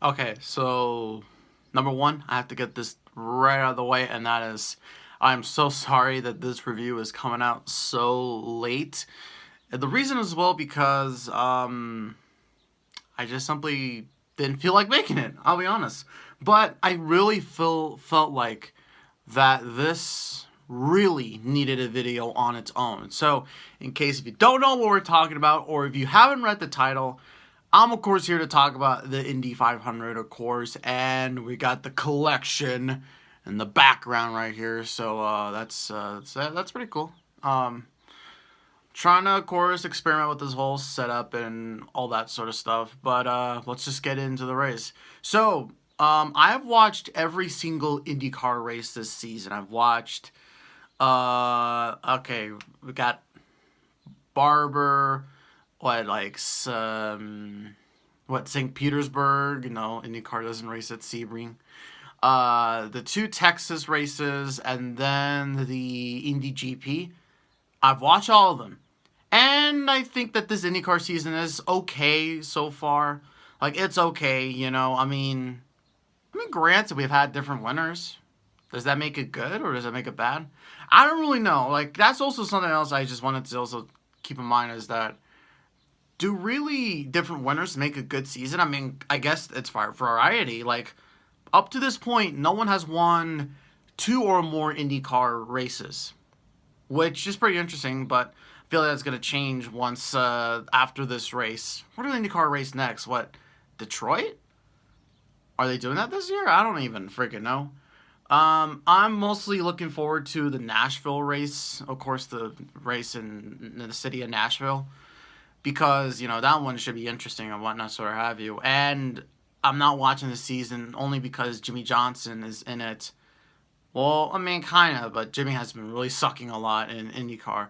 Okay, so number one, I have to get this right out of the way, and that is, I'm so sorry that this review is coming out so late. And the reason is well because I just simply didn't feel like making it. I'll be honest, but I really felt like that this really needed a video on its own. So, in case if you don't know what we're talking about, or if you haven't read the title, I'm of course here to talk about the Indy 500, of course, and we got the collection in the background right here. So that's pretty cool. Trying to, of course, experiment with this whole setup and all that sort of stuff. But let's just get into the race. So I have watched every single IndyCar race this season. I've watched. Okay, we got Barber. What St. Petersburg? IndyCar doesn't race at Sebring. The two Texas races, and then the Indy GP. I've watched all of them. And I think that this IndyCar season is okay so far. Like, it's okay, granted, we've had different winners. Does that make it good or does that make it bad? I don't really know. Like, that's also something else I just wanted to also keep in mind is that do really different winners make a good season? I mean, I guess it's variety. Like, up to this point, no one has won two or more IndyCar races, which is pretty interesting, but I feel like that's going to change once after this race. What do the IndyCar race next? What, Detroit? Are they doing that this year? I don't even freaking know. I'm mostly looking forward to the Nashville race. Of course, the race in the city of Nashville. Because, that one should be interesting and whatnot, sort of have you. And I'm not watching the season only because Jimmy Johnson is in it. Well, I mean, kind of, but Jimmy has been really sucking a lot in IndyCar.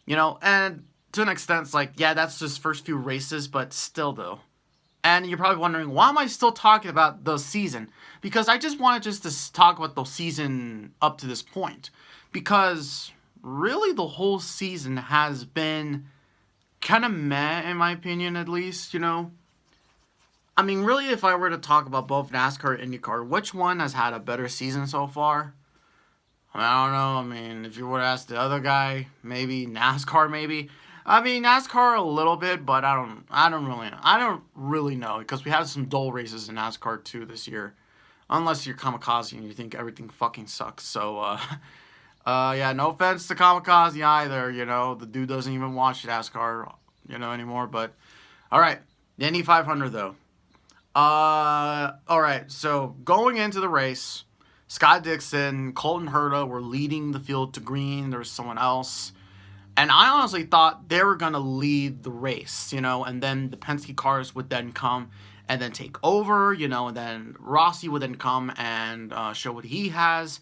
And to an extent, it's like, yeah, that's just first few races, but still, though. And you're probably wondering, why am I still talking about the season? Because I just wanted just to talk about the season up to this point. Because really the whole season has been kind of meh, in my opinion, at least. I mean, really, if I were to talk about both NASCAR and IndyCar, which one has had a better season so far? I don't know. I mean, if you were to ask the other guy, maybe NASCAR, maybe. I mean, NASCAR a little bit, but I don't really know because we had some dull races in NASCAR too this year. Unless you're Kamikaze and you think everything fucking sucks. So, yeah, no offense to Kamikaze either. The dude doesn't even watch NASCAR, anymore. But, all right, the Indy 500 though. All right. So going into the race, Scott Dixon, Colton Herta were leading the field to green. There was someone else. And I honestly thought they were going to lead the race, and then the Penske cars would then come and then take over, and then Rossi would then come and show what he has.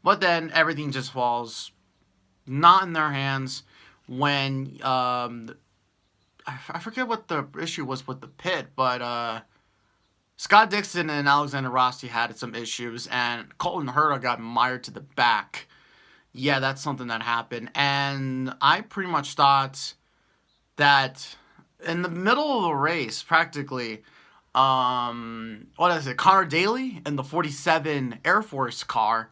But then everything just falls not in their hands when, I forget what the issue was with the pit, but Scott Dixon and Alexander Rossi had some issues, and Colton Herta got mired to the back. Yeah, that's something that happened. And I pretty much thought that in the middle of the race, practically, Connor Daly in the 47 Air Force car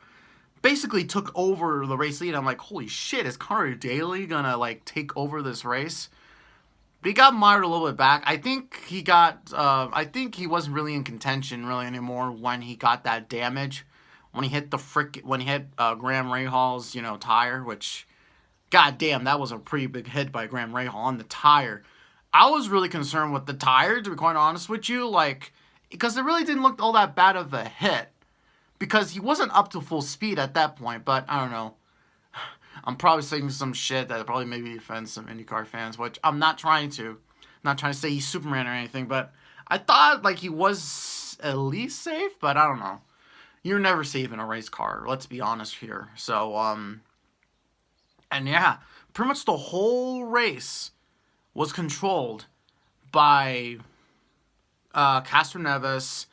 basically took over the race lead. I'm like, holy shit, is Connor Daly gonna, take over this race? But he got mired a little bit back. I think he wasn't really in contention really anymore when he got that damage. When he hit Graham Rahal's, tire, which, goddamn, that was a pretty big hit by Graham Rahal on the tire. I was really concerned with the tire, to be quite honest with you, because it really didn't look all that bad of a hit. Because he wasn't up to full speed at that point, but I don't know. I'm probably saying some shit that probably maybe offends some IndyCar fans, which I'm not trying to. I'm not trying to say he's Superman or anything, but I thought, he was at least safe, but I don't know. You're never safe in a race car, let's be honest here. So, and yeah, pretty much the whole race was controlled by Castro Neves,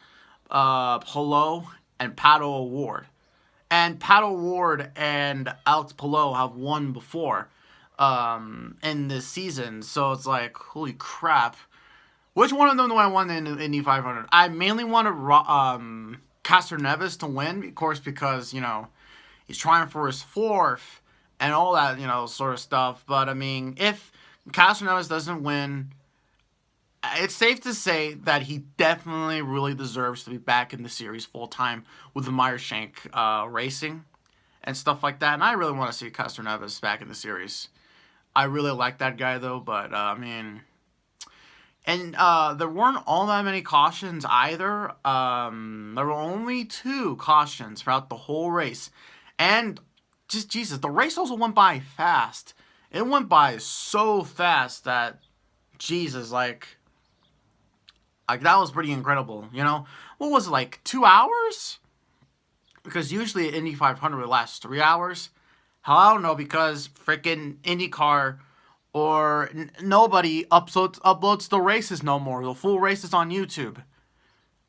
Palou, and Pato O'Ward. And Pato O'Ward and Alex Palou have won before in this season. So it's like, holy crap. Which one of them do I want in the Indy 500? I mainly wanted Castroneves to win, of course, because, you know, he's trying for his fourth and all that, you know, sort of stuff. But, I mean, if Castroneves doesn't win, it's safe to say that he definitely really deserves to be back in the series full-time with the Meyershank racing and stuff like that. And I really want to see Castroneves back in the series. I really like that guy, though, but, I mean... And there weren't all that many cautions either. There were only 2 cautions throughout the whole race. And, just Jesus, the race also went by fast. It went by so fast that, Jesus, like that was pretty incredible, you know? What was it, like 2 hours? Because usually Indy 500 would last 3 hours. Hell, I don't know, because freaking IndyCar or nobody uploads the races no more. The full races on YouTube.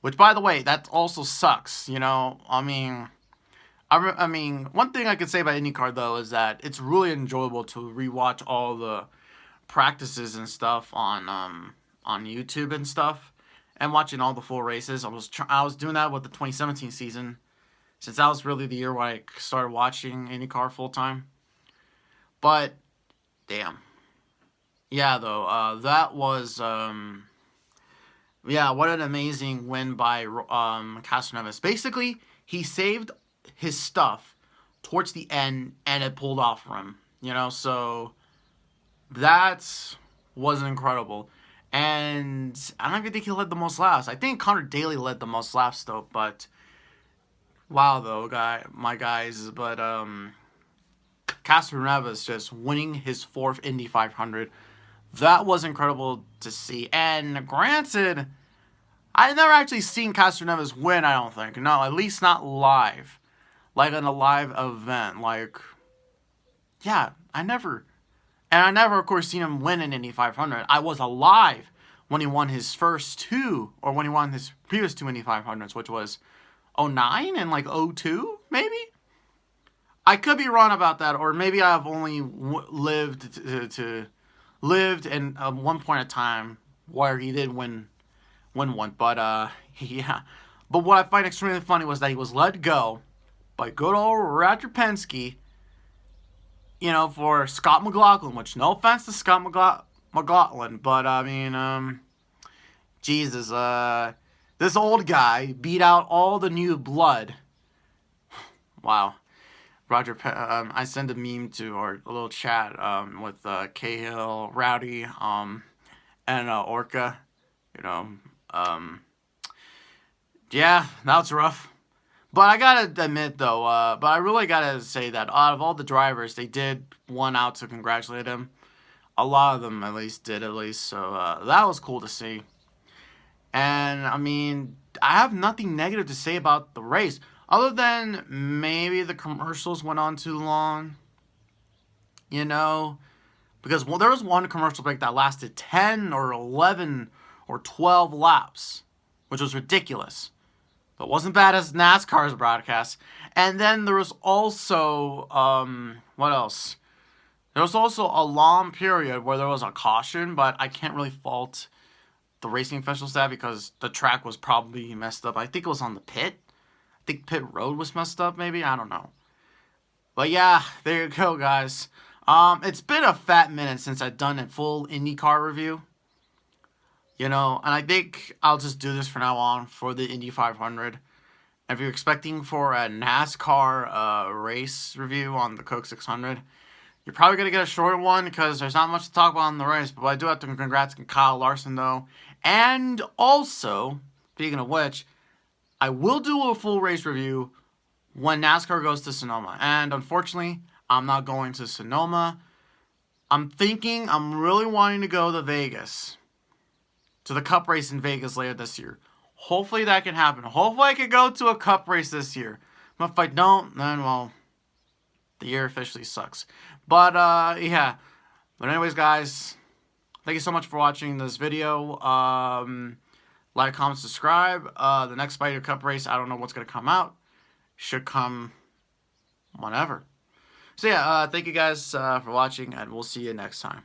Which, by the way, that also sucks, you know? I mean, one thing I could say about IndyCar, though, is that it's really enjoyable to rewatch all the practices and stuff on YouTube and stuff. And watching all the full races. I was doing that with the 2017 season. Since that was really the year where I started watching IndyCar full-time. But, damn. Yeah, though, that was, yeah, what an amazing win by Castroneves. Basically, he saved his stuff towards the end, and it pulled off for him, you know, so that was incredible. And I don't even think he led the most laps. I think Connor Daly led the most laps, though, but, wow, though, my guys, but, Castroneves just winning his 4th Indy 500. That was incredible to see. And granted, I've never actually seen Castroneves win, I don't think. No, at least not live. Like in a live event. Like, yeah, I never, of course, seen him win an Indy 500. I was alive when he won his first 2, or when he won his previous 2 Indy 500s, which was 09 and like 02, maybe? I could be wrong about that, or maybe I've only lived in one point in time where he did win one. But, yeah. But what I find extremely funny was that he was let go by good old Roger Penske, you know, for Scott McLaughlin, which, no offense to Scott McLaughlin, but, I mean, Jesus, this old guy beat out all the new blood. Wow. Roger, I sent a meme to our little chat with Cahill, Rowdy, and Orca. You know, yeah, that's rough. But I gotta admit, though, but I really gotta say that out of all the drivers, they did one out to congratulate him. A lot of them, at least, did, so that was cool to see. And, I mean, I have nothing negative to say about the race. Other than maybe the commercials went on too long, you know, because there was one commercial break that lasted 10 or 11 or 12 laps, which was ridiculous, but wasn't bad as NASCAR's broadcast. And then there was also, what else? There was also a long period where there was a caution, but I can't really fault the racing officials that because the track was probably messed up. I think it was on the pit. I think pit road was messed up, maybe? I don't know. But yeah, there you go, guys. It's been a fat minute since I've done a full IndyCar review. You know, and I think I'll just do this from now on for the Indy 500. If you're expecting for a NASCAR race review on the Coke 600, you're probably going to get a shorter one because there's not much to talk about in the race. But I do have to congrats to Kyle Larson, though. And also, speaking of which, I will do a full race review when NASCAR goes to Sonoma. And unfortunately, I'm not going to Sonoma. I'm really wanting to go to Vegas. To the Cup race in Vegas later this year. Hopefully that can happen. Hopefully I can go to a Cup race this year. But if I don't, then, well, the year officially sucks. But, yeah. But anyways, guys, thank you so much for watching this video. Like, comment, subscribe. The next Spider Cup race, I don't know what's going to come out. Should come whenever. So, yeah, thank you guys for watching, and we'll see you next time.